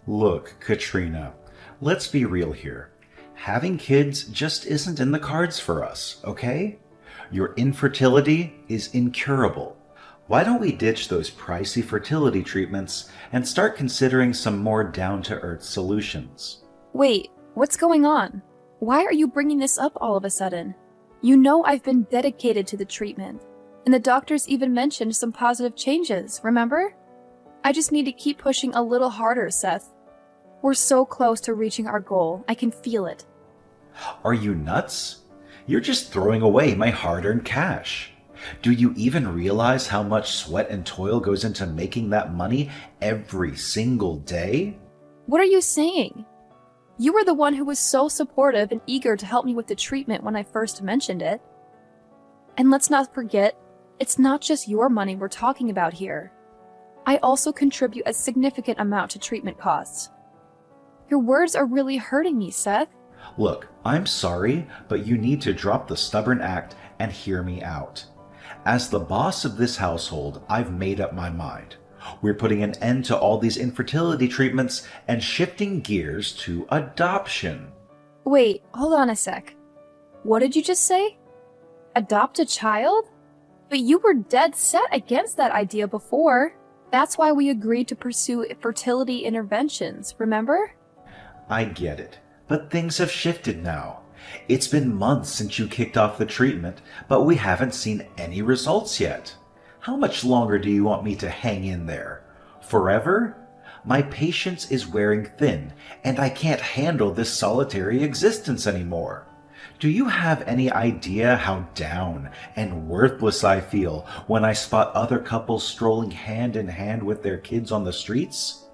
Look, Katrina, let's be real here. Having kids just isn't in the cards for us, okay? Your infertility is incurable. Why don't we ditch those pricey fertility treatments and start considering some more down-to-earth solutions? Wait, what's going on? Why are you bringing this up all of a sudden? You know I've been dedicated to the treatment, and the doctors even mentioned some positive changes, remember? I just need to keep pushing a little harder, Seth. We're so close to reaching our goal, I can feel it. Are you nuts? You're just throwing away my hard-earned cash. Do you even realize how much sweat and toil goes into making that money every single day? What are you saying? You were the one who was so supportive and eager to help me with the treatment when I first mentioned it. And let's not forget, it's not just your money we're talking about here. I also contribute a significant amount to treatment costs. Your words are really hurting me, Seth. Look, I'm sorry, but you need to drop the stubborn act and hear me out. As the boss of this household, I've made up my mind. We're putting an end to all these infertility treatments and shifting gears to adoption. Wait, hold on a sec. What did you just say? Adopt a child? But you were dead set against that idea before. That's why we agreed to pursue fertility interventions, remember? I get it, but things have shifted now. It's been months since you kicked off the treatment, but we haven't seen any results yet. How much longer do you want me to hang in there? Forever? My patience is wearing thin, and I can't handle this solitary existence anymore. Do you have any idea how down and worthless I feel when I spot other couples strolling hand in hand with their kids on the streets?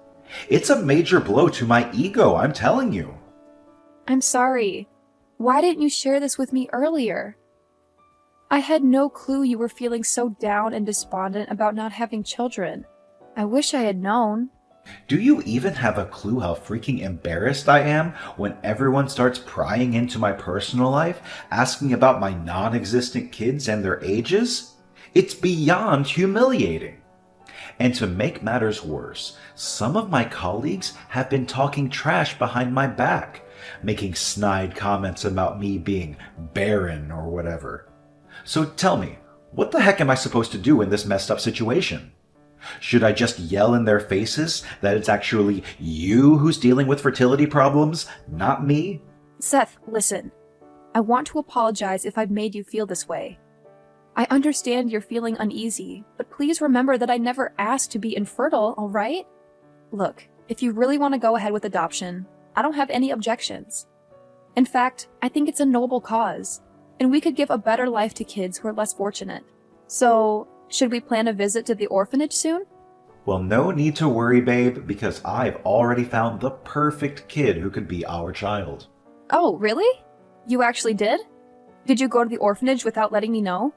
It's a major blow to my ego, I'm telling you. I'm sorry. Why didn't you share this with me earlier? I had no clue you were feeling so down and despondent about not having children. I wish I had known. Do you even have a clue how freaking embarrassed I am when everyone starts prying into my personal life, asking about my non-existent kids and their ages? It's beyond humiliating. And to make matters worse, some of my colleagues have been talking trash behind my back, making snide comments about me being barren or whatever. So tell me, what the heck am I supposed to do in this messed up situation? Should I just yell in their faces that it's actually you who's dealing with fertility problems, not me? Seth, listen. I want to apologize if I've made you feel this way. I understand you're feeling uneasy, but please remember that I never asked to be infertile, all right? Look, if you really want to go ahead with adoption, I don't have any objections. In fact, I think it's a noble cause, and we could give a better life to kids who are less fortunate. So, should we plan a visit to the orphanage soon? Well, no need to worry, babe, because I've already found the perfect kid who could be our child. Oh, really? You actually did? Did you go to the orphanage without letting me know?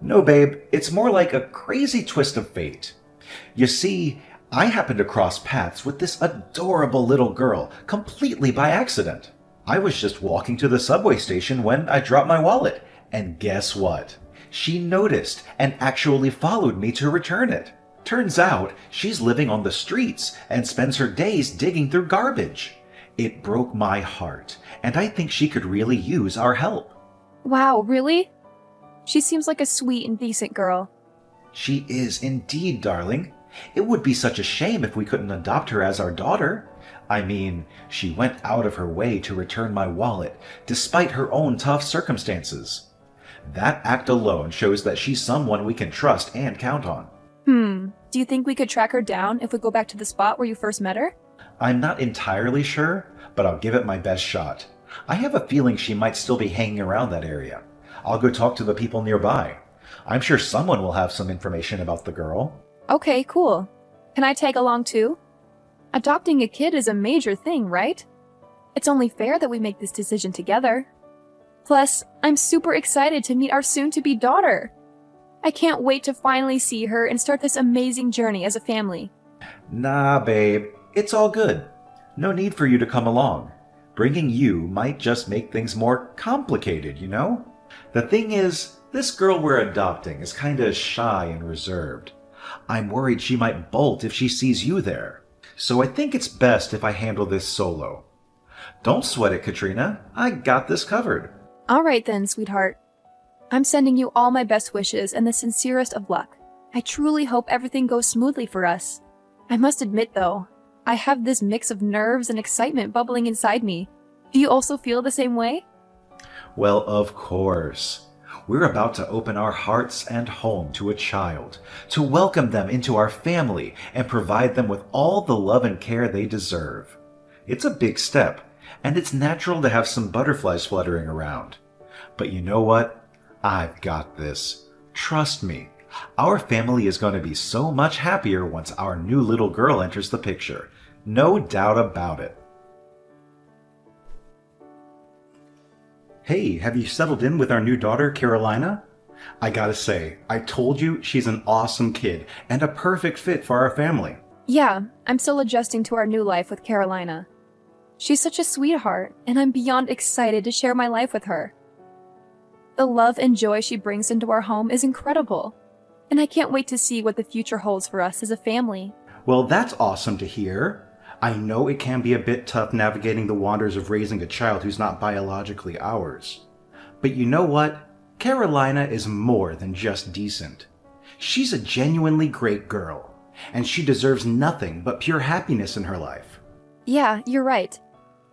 No, babe, it's more like a crazy twist of fate. You see, I happened to cross paths with this adorable little girl completely by accident. I was just walking to the subway station when I dropped my wallet, and guess what? She noticed and actually followed me to return it. Turns out she's living on the streets and spends her days digging through garbage. It broke my heart, and I think she could really use our help. Wow, really? She seems like a sweet and decent girl. She is indeed, darling. It would be such a shame if we couldn't adopt her as our daughter. I mean, she went out of her way to return my wallet, despite her own tough circumstances. That act alone shows that she's someone we can trust and count on. Do you think we could track her down if we go back to the spot where you first met her? I'm not entirely sure, but I'll give it my best shot. I have a feeling she might still be hanging around that area. I'll go talk to the people nearby. I'm sure someone will have some information about the girl. Okay, cool. Can I tag along too? Adopting a kid is a major thing, right? It's only fair that we make this decision together. Plus, I'm super excited to meet our soon-to-be daughter. I can't wait to finally see her and start this amazing journey as a family. Nah, babe. It's all good. No need for you to come along. Bringing you might just make things more complicated, you know? The thing is, this girl we're adopting is kinda shy and reserved. I'm worried she might bolt if she sees you there. so I think it's best if I handle this solo. Don't sweat it, Katrina. I got this covered. All right then, sweetheart. I'm sending you all my best wishes and the sincerest of luck. I truly hope everything goes smoothly for us. I must admit, though, I have this mix of nerves and excitement bubbling inside me. Do you also feel the same way? Well, of course. We're about to open our hearts and home to a child, to welcome them into our family and provide them with all the love and care they deserve. It's a big step, and it's natural to have some butterflies fluttering around. But you know what? I've got this. Trust me. Our family is going to be so much happier once our new little girl enters the picture. No doubt about it. Hey, have you settled in with our new daughter, Carolina? I gotta say, I told you she's an awesome kid and a perfect fit for our family. Yeah, I'm still adjusting to our new life with Carolina. She's such a sweetheart, and I'm beyond excited to share my life with her. The love and joy she brings into our home is incredible, and I can't wait to see what the future holds for us as a family. Well, that's awesome to hear. I know it can be a bit tough navigating the wonders of raising a child who's not biologically ours. But you know what? Carolina is more than just decent. She's a genuinely great girl, and she deserves nothing but pure happiness in her life. Yeah, you're right.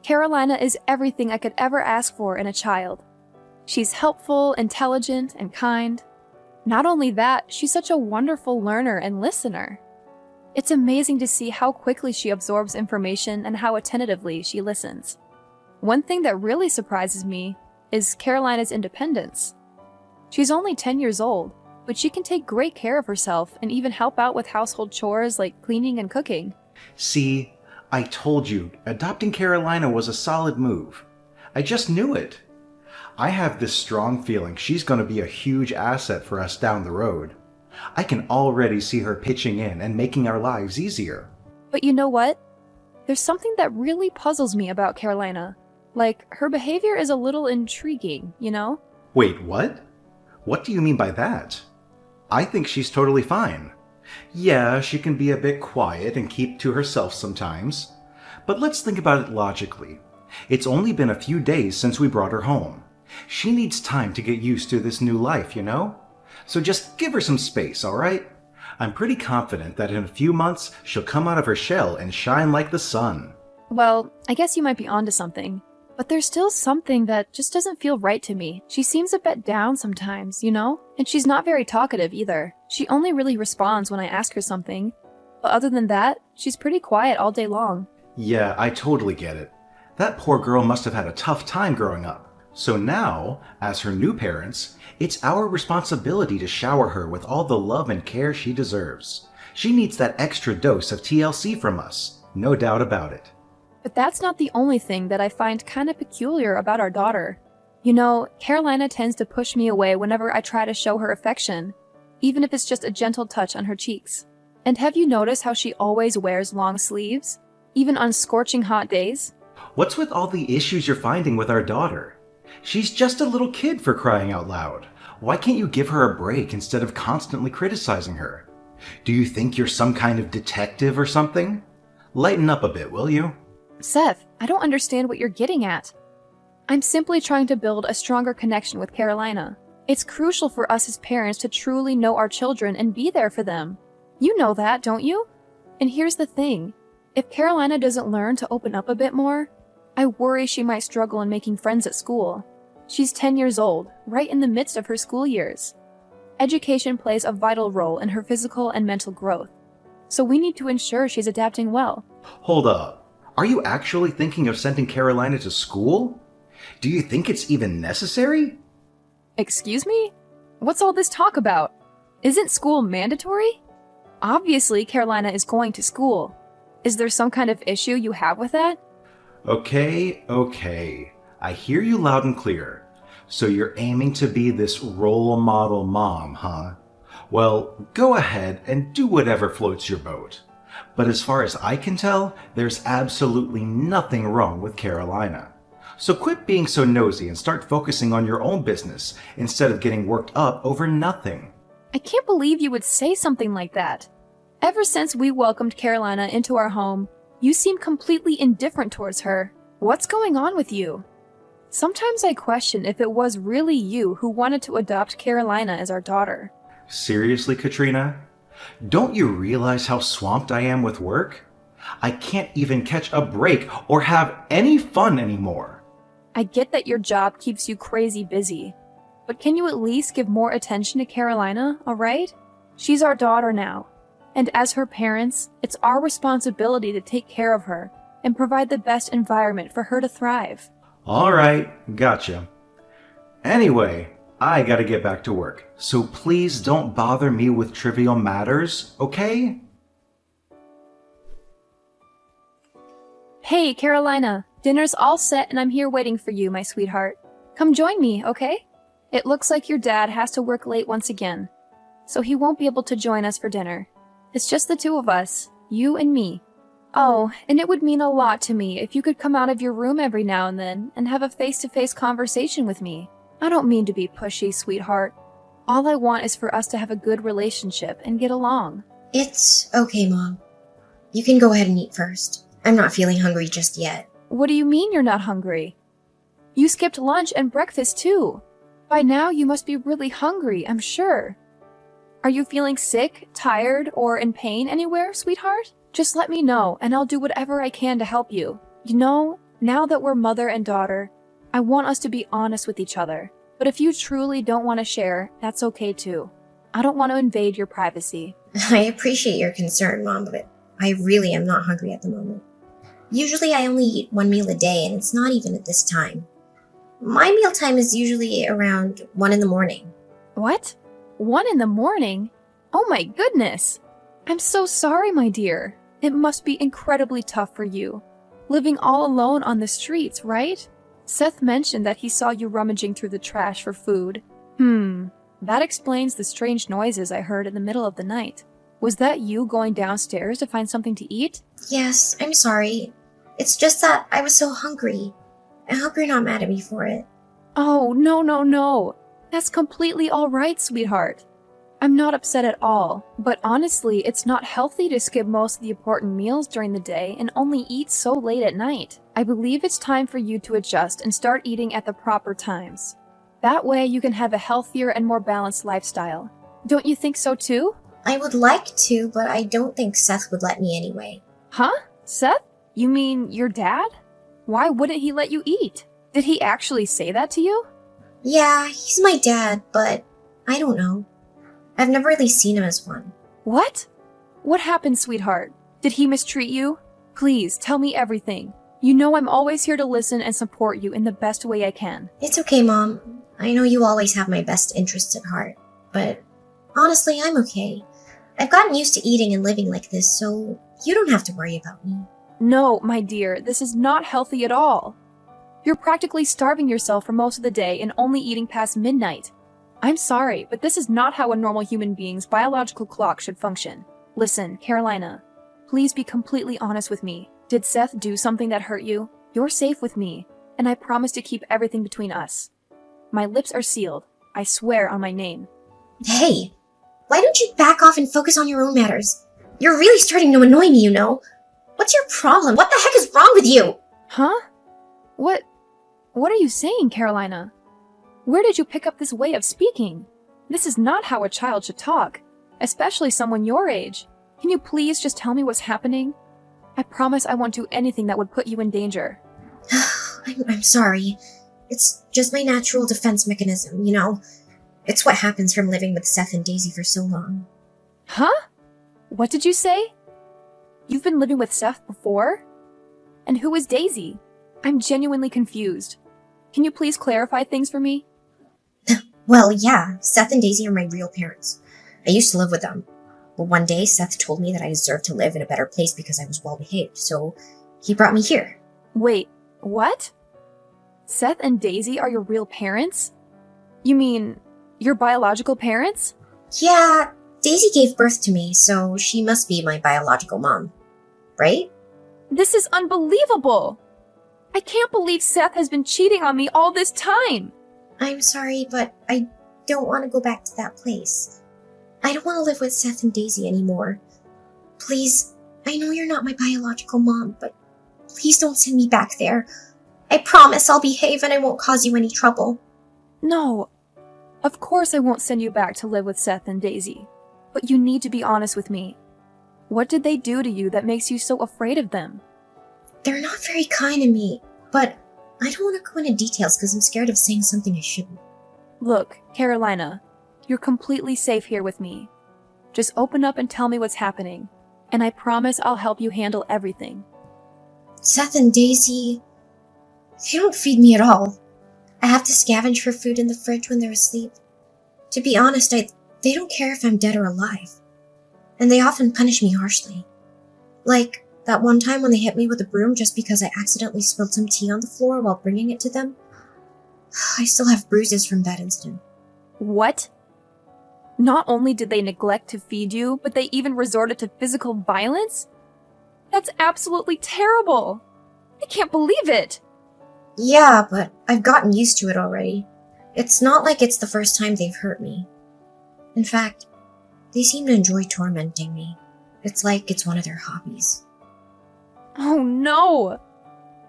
Carolina is everything I could ever ask for in a child. She's helpful, intelligent, and kind. Not only that, she's such a wonderful learner and listener. It's amazing to see how quickly she absorbs information and how attentively she listens. One thing that really surprises me is Carolina's independence. She's only 10 years old, but she can take great care of herself and even help out with household chores like cleaning and cooking. See, I told you, adopting Carolina was a solid move. I just knew it. I have this strong feeling she's going to be a huge asset for us down the road. I can already see her pitching in and making our lives easier. But you know what? There's something that really puzzles me about Carolina. Like, her behavior is a little intriguing, you know? Wait, what? What do you mean by that? I think she's totally fine. Yeah, she can be a bit quiet and keep to herself sometimes. But let's think about it logically. It's only been a few days since we brought her home. She needs time to get used to this new life, you know? So just give her some space, alright? I'm pretty confident that in a few months she'll come out of her shell and shine like the sun. Well, I guess you might be onto something. But there's still something that just doesn't feel right to me. She seems a bit down sometimes, you know? And she's not very talkative either. She only really responds when I ask her something. But other than that, she's pretty quiet all day long. Yeah, I totally get it. That poor girl must have had a tough time growing up. So now, as her new parents, it's our responsibility to shower her with all the love and care she deserves. She needs that extra dose of TLC from us, no doubt about it. But that's not the only thing that I find kind of peculiar about our daughter. You know, Carolina tends to push me away whenever I try to show her affection, even if it's just a gentle touch on her cheeks. And have you noticed how she always wears long sleeves, even on scorching hot days? What's with all the issues you're finding with our daughter? She's just a little kid, for crying out loud. Why can't you give her a break instead of constantly criticizing her? Do you think you're some kind of detective or something? Lighten up a bit, will you? Seth, I don't understand what you're getting at. I'm simply trying to build a stronger connection with Carolina. It's crucial for us as parents to truly know our children and be there for them. You know that, don't you? And here's the thing. If Carolina doesn't learn to open up a bit more, I worry she might struggle in making friends at school. She's 10 years old, right in the midst of her school years. Education plays a vital role in her physical and mental growth, so we need to ensure she's adapting well. Hold up. Are you actually thinking of sending Carolina to school? Do you think it's even necessary? Excuse me? What's all this talk about? Isn't school mandatory? Obviously, Carolina is going to school. Is there some kind of issue you have with that? Okay. I hear you loud and clear. So you're aiming to be this role model mom, huh? Well, go ahead and do whatever floats your boat. But as far as I can tell, there's absolutely nothing wrong with Carolina. So quit being so nosy and start focusing on your own business instead of getting worked up over nothing. I can't believe you would say something like that. Ever since we welcomed Carolina into our home, you seem completely indifferent towards her. What's going on with you? Sometimes I question if it was really you who wanted to adopt Carolina as our daughter. Seriously, Katrina? Don't you realize how swamped I am with work? I can't even catch a break or have any fun anymore. I get that your job keeps you crazy busy, but can you at least give more attention to Carolina, alright? She's our daughter now, and as her parents, it's our responsibility to take care of her and provide the best environment for her to thrive. All right, gotcha. Anyway, I gotta get back to work, so please don't bother me with trivial matters, okay? Hey, Carolina, dinner's all set and I'm here waiting for you, my sweetheart. Come join me, okay? It looks like your dad has to work late once again, so he won't be able to join us for dinner. It's just the two of us, you and me. Oh, and it would mean a lot to me if you could come out of your room every now and then and have a face-to-face conversation with me. I don't mean to be pushy, sweetheart. All I want is for us to have a good relationship and get along. It's okay, Mom. You can go ahead and eat first. I'm not feeling hungry just yet. What do you mean you're not hungry? You skipped lunch and breakfast too. By now you must be really hungry, I'm sure. Are you feeling sick, tired, or in pain anywhere, sweetheart? Just let me know, and I'll do whatever I can to help you. You know, now that we're mother and daughter, I want us to be honest with each other. But if you truly don't want to share, that's okay too. I don't want to invade your privacy. I appreciate your concern, Mom, but I really am not hungry at the moment. Usually I only eat one meal a day, and it's not even at this time. My mealtime is usually around 1 in the morning. What? 1 in the morning? Oh my goodness! I'm so sorry, my dear. It must be incredibly tough for you. Living all alone on the streets, right? Seth mentioned that he saw you rummaging through the trash for food. That explains the strange noises I heard in the middle of the night. Was that you going downstairs to find something to eat? Yes, I'm sorry. It's just that I was so hungry. I hope you're not mad at me for it. Oh, no. That's completely all right, sweetheart. I'm not upset at all, but honestly, it's not healthy to skip most of the important meals during the day and only eat so late at night. I believe it's time for you to adjust and start eating at the proper times. That way you can have a healthier and more balanced lifestyle. Don't you think so too? I would like to, but I don't think Seth would let me anyway. Huh? Seth? You mean your dad? Why wouldn't he let you eat? Did he actually say that to you? Yeah, he's my dad, but I don't know. I've never really seen him as one. What? What happened, sweetheart? Did he mistreat you? Please, tell me everything. You know I'm always here to listen and support you in the best way I can. It's okay, Mom. I know you always have my best interests at heart, but honestly, I'm okay. I've gotten used to eating and living like this, so you don't have to worry about me. No, my dear, this is not healthy at all. You're practically starving yourself for most of the day and only eating past midnight. I'm sorry, but this is not how a normal human being's biological clock should function. Listen, Carolina, please be completely honest with me. Did Seth do something that hurt you? You're safe with me, and I promise to keep everything between us. My lips are sealed. I swear on my name. Hey, why don't you back off and focus on your own matters? You're really starting to annoy me, you know? What's your problem? What the heck is wrong with you? Huh? What are you saying, Carolina? Where did you pick up this way of speaking? This is not how a child should talk, especially someone your age. Can you please just tell me what's happening? I promise I won't do anything that would put you in danger. I'm sorry. It's just my natural defense mechanism, you know? It's what happens from living with Seth and Daisy for so long. Huh? What did you say? You've been living with Seth before? And who is Daisy? I'm genuinely confused. Can you please clarify things for me? Well, yeah, Seth and Daisy are my real parents. I used to live with them. But one day, Seth told me that I deserved to live in a better place because I was well behaved, so he brought me here. Wait, what? Seth and Daisy are your real parents? You mean, your biological parents? Yeah, Daisy gave birth to me, so she must be my biological mom. Right? This is unbelievable! I can't believe Seth has been cheating on me all this time! I'm sorry, but I don't want to go back to that place. I don't want to live with Seth and Daisy anymore. Please, I know you're not my biological mom, but please don't send me back there. I promise I'll behave and I won't cause you any trouble. No, of course I won't send you back to live with Seth and Daisy. But you need to be honest with me. What did they do to you that makes you so afraid of them? They're not very kind to me, but I don't want to go into details because I'm scared of saying something I shouldn't. Look, Carolina, you're completely safe here with me. Just open up and tell me what's happening, and I promise I'll help you handle everything. Seth and Daisy, they don't feed me at all. I have to scavenge for food in the fridge when they're asleep. To be honest, they don't care if I'm dead or alive. And they often punish me harshly. Like that one time when they hit me with a broom just because I accidentally spilled some tea on the floor while bringing it to them. I still have bruises from that incident. What? Not only did they neglect to feed you, but they even resorted to physical violence? That's absolutely terrible! I can't believe it! Yeah, but I've gotten used to it already. It's not like it's the first time they've hurt me. In fact, they seem to enjoy tormenting me. It's like it's one of their hobbies. Oh no!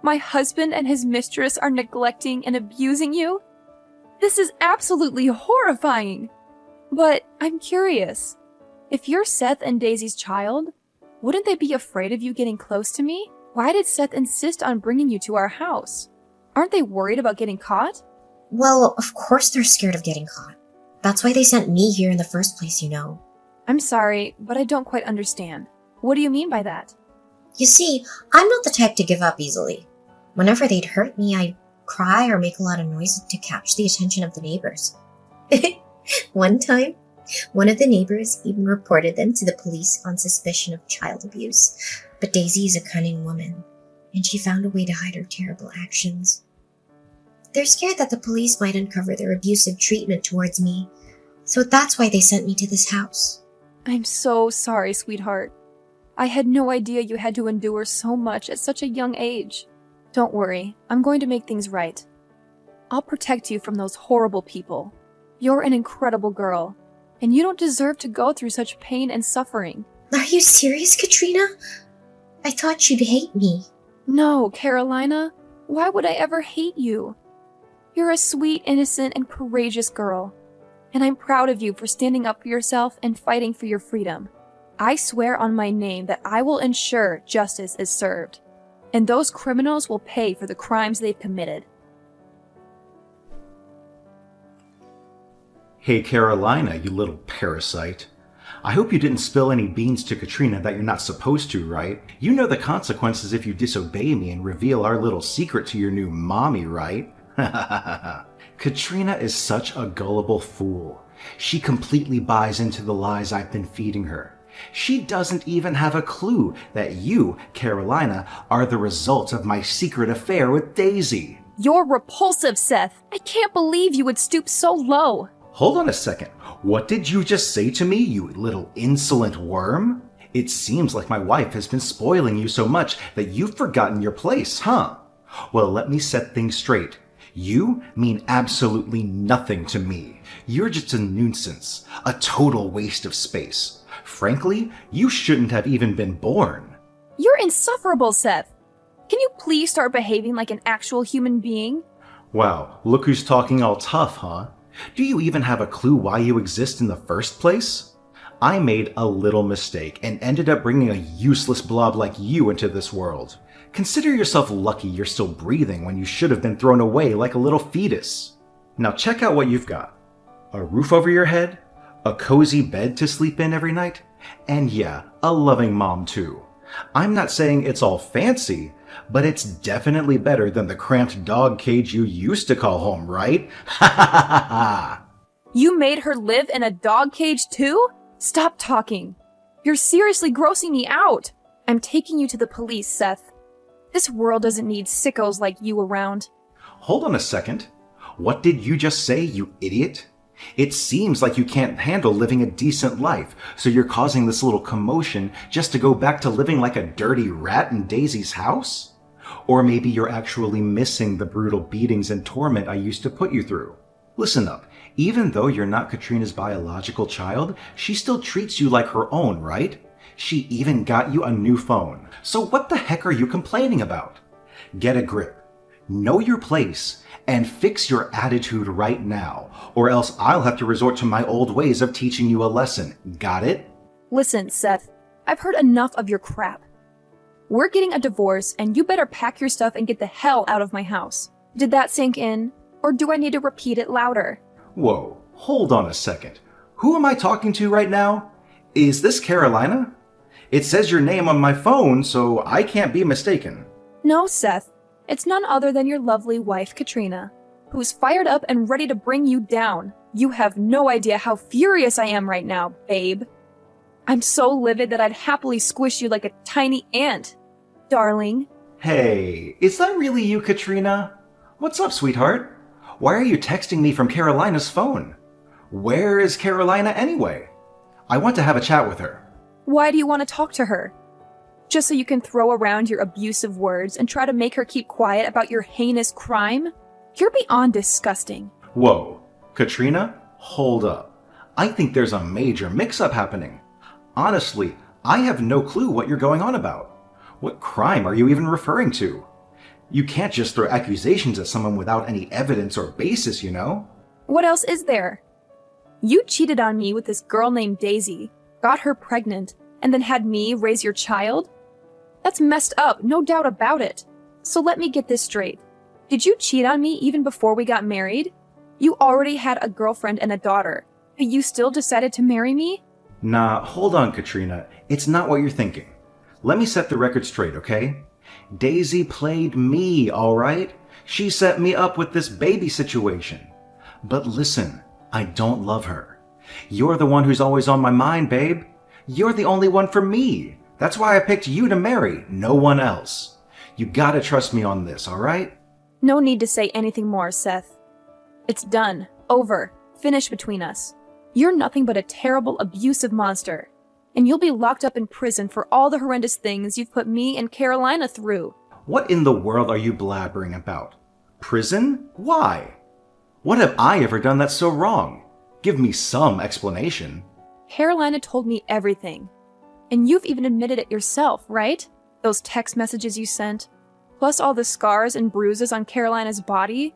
My husband and his mistress are neglecting and abusing you? This is absolutely horrifying! But I'm curious. If you're Seth and Daisy's child, wouldn't they be afraid of you getting close to me? Why did Seth insist on bringing you to our house? Aren't they worried about getting caught? Well, of course they're scared of getting caught. That's why they sent me here in the first place, you know. I'm sorry, but I don't quite understand. What do you mean by that? You see, I'm not the type to give up easily. Whenever they'd hurt me, I'd cry or make a lot of noise to catch the attention of the neighbors. One time, one of the neighbors even reported them to the police on suspicion of child abuse. But Daisy is a cunning woman, and she found a way to hide her terrible actions. They're scared that the police might uncover their abusive treatment towards me, so that's why they sent me to this house. I'm so sorry, sweetheart. I had no idea you had to endure so much at such a young age. Don't worry, I'm going to make things right. I'll protect you from those horrible people. You're an incredible girl, and you don't deserve to go through such pain and suffering. Are you serious, Katrina? I thought you'd hate me. No, Carolina. Why would I ever hate you? You're a sweet, innocent, and courageous girl, and I'm proud of you for standing up for yourself and fighting for your freedom. I swear on my name that I will ensure justice is served, and those criminals will pay for the crimes they've committed. Hey Carolina, you little parasite. I hope you didn't spill any beans to Katrina that you're not supposed to, right? You know the consequences if you disobey me and reveal our little secret to your new mommy, right? Katrina is such a gullible fool. She completely buys into the lies I've been feeding her. She doesn't even have a clue that you, Carolina, are the result of my secret affair with Daisy. You're repulsive, Seth. I can't believe you would stoop so low. Hold on a second. What did you just say to me, you little insolent worm? It seems like my wife has been spoiling you so much that you've forgotten your place, huh? Well, let me set things straight. You mean absolutely nothing to me. You're just a nuisance, a total waste of space. Frankly, you shouldn't have even been born. You're insufferable, Seth. Can you please start behaving like an actual human being? Wow, look who's talking all tough, huh? Do you even have a clue why you exist in the first place? I made a little mistake and ended up bringing a useless blob like you into this world. Consider yourself lucky you're still breathing when you should have been thrown away like a little fetus. Now check out what you've got. A roof over your head, a cozy bed to sleep in every night, and yeah, a loving mom too. I'm not saying it's all fancy, but it's definitely better than the cramped dog cage you used to call home, right? Ha ha ha ha! You made her live in a dog cage too? Stop talking. You're seriously grossing me out. I'm taking you to the police, Seth. This world doesn't need sickos like you around. Hold on a second. What did you just say, you idiot? It seems like you can't handle living a decent life, so you're causing this little commotion just to go back to living like a dirty rat in Daisy's house? Or maybe you're actually missing the brutal beatings and torment I used to put you through. Listen up, even though you're not Katrina's biological child, she still treats you like her own, right? She even got you a new phone. So what the heck are you complaining about? Get a grip. Know your place and fix your attitude right now, or else I'll have to resort to my old ways of teaching you a lesson. Got it? Listen, Seth, I've heard enough of your crap. We're getting a divorce, and you better pack your stuff and get the hell out of my house. Did that sink in, or do I need to repeat it louder? Whoa, hold on a second. Who am I talking to right now? Is this Carolina? It says your name on my phone, so I can't be mistaken. No, Seth. It's none other than your lovely wife, Katrina, who's fired up and ready to bring you down. You have no idea how furious I am right now, babe. I'm so livid that I'd happily squish you like a tiny ant. Darling. Hey, is that really you, Katrina? What's up, sweetheart? Why are you texting me from Carolina's phone? Where is Carolina anyway? I want to have a chat with her. Why do you want to talk to her? Just so you can throw around your abusive words and try to make her keep quiet about your heinous crime? You're beyond disgusting. Whoa, Katrina, hold up. I think there's a major mix-up happening. Honestly, I have no clue what you're going on about. What crime are you even referring to? You can't just throw accusations at someone without any evidence or basis, you know? What else is there? You cheated on me with this girl named Daisy, got her pregnant, and then had me raise your child? That's messed up, no doubt about it. So let me get this straight. Did you cheat on me even before we got married? You already had a girlfriend and a daughter, but you still decided to marry me? Nah, hold on, Katrina. It's not what you're thinking. Let me set the record straight, okay? Daisy played me, alright? She set me up with this baby situation. But listen, I don't love her. You're the one who's always on my mind, babe. You're the only one for me. That's why I picked you to marry, no one else. You gotta trust me on this, alright? No need to say anything more, Seth. It's done. Over. Finished between us. You're nothing but a terrible, abusive monster. And you'll be locked up in prison for all the horrendous things you've put me and Carolina through. What in the world are you blabbering about? Prison? Why? What have I ever done that's so wrong? Give me some explanation. Carolina told me everything. And you've even admitted it yourself, right? Those text messages you sent, plus all the scars and bruises on Carolina's body,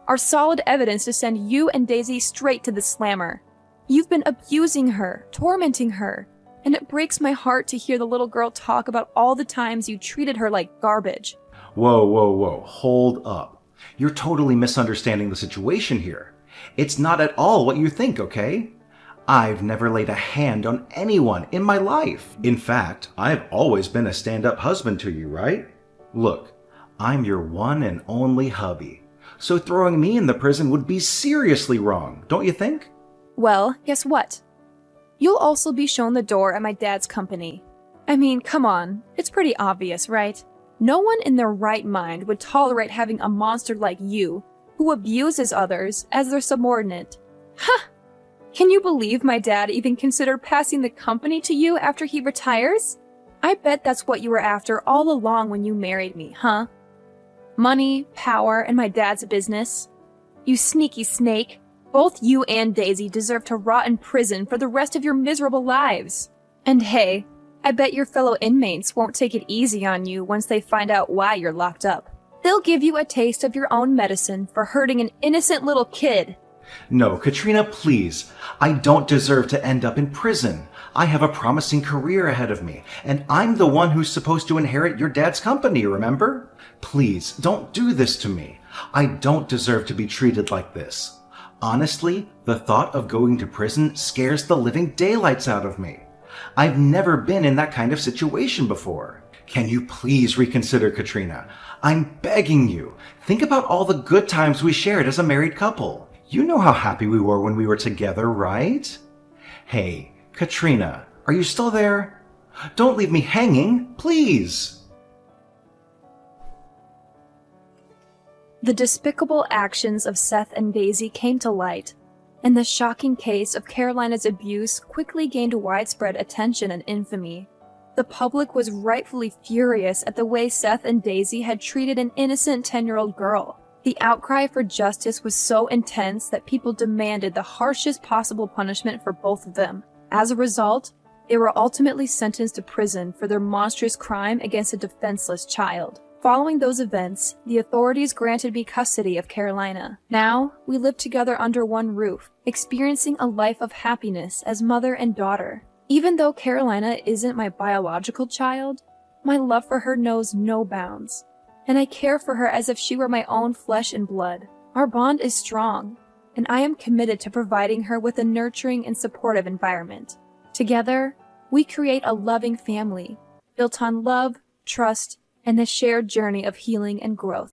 are solid evidence to send you and Daisy straight to the slammer. You've been abusing her, tormenting her, and it breaks my heart to hear the little girl talk about all the times you treated her like garbage. Whoa, hold up. You're totally misunderstanding the situation here. It's not at all what you think, okay? I've never laid a hand on anyone in my life. In fact, I've always been a stand-up husband to you, right? Look, I'm your one and only hubby. So throwing me in the prison would be seriously wrong, don't you think? Well, guess what? You'll also be shown the door at my dad's company. I mean, come on, it's pretty obvious, right? No one in their right mind would tolerate having a monster like you, who abuses others, as their subordinate. Ha! Can you believe my dad even considered passing the company to you after he retires? I bet that's what you were after all along when you married me, huh? Money, power, and my dad's business. You sneaky snake. Both you and Daisy deserve to rot in prison for the rest of your miserable lives. And hey, I bet your fellow inmates won't take it easy on you once they find out why you're locked up. They'll give you a taste of your own medicine for hurting an innocent little kid. No, Katrina, please. I don't deserve to end up in prison. I have a promising career ahead of me, and I'm the one who's supposed to inherit your dad's company, remember? Please, don't do this to me. I don't deserve to be treated like this. Honestly, the thought of going to prison scares the living daylights out of me. I've never been in that kind of situation before. Can you please reconsider, Katrina? I'm begging you. Think about all the good times we shared as a married couple. You know how happy we were when we were together, right? Hey, Katrina, are you still there? Don't leave me hanging, please. The despicable actions of Seth and Daisy came to light, and the shocking case of Carolina's abuse quickly gained widespread attention and infamy. The public was rightfully furious at the way Seth and Daisy had treated an innocent 10-year-old girl. The outcry for justice was so intense that people demanded the harshest possible punishment for both of them. As a result, They were ultimately sentenced to prison for their monstrous crime against a defenseless child. Following those events, the authorities granted me custody of Carolina. Now, we live together under one roof, experiencing a life of happiness as mother and daughter. Even though Carolina isn't my biological child, my love for her knows no bounds, and I care for her as if she were my own flesh and blood. Our bond is strong, and I am committed to providing her with a nurturing and supportive environment. Together, we create a loving family, built on love, trust, and the shared journey of healing and growth.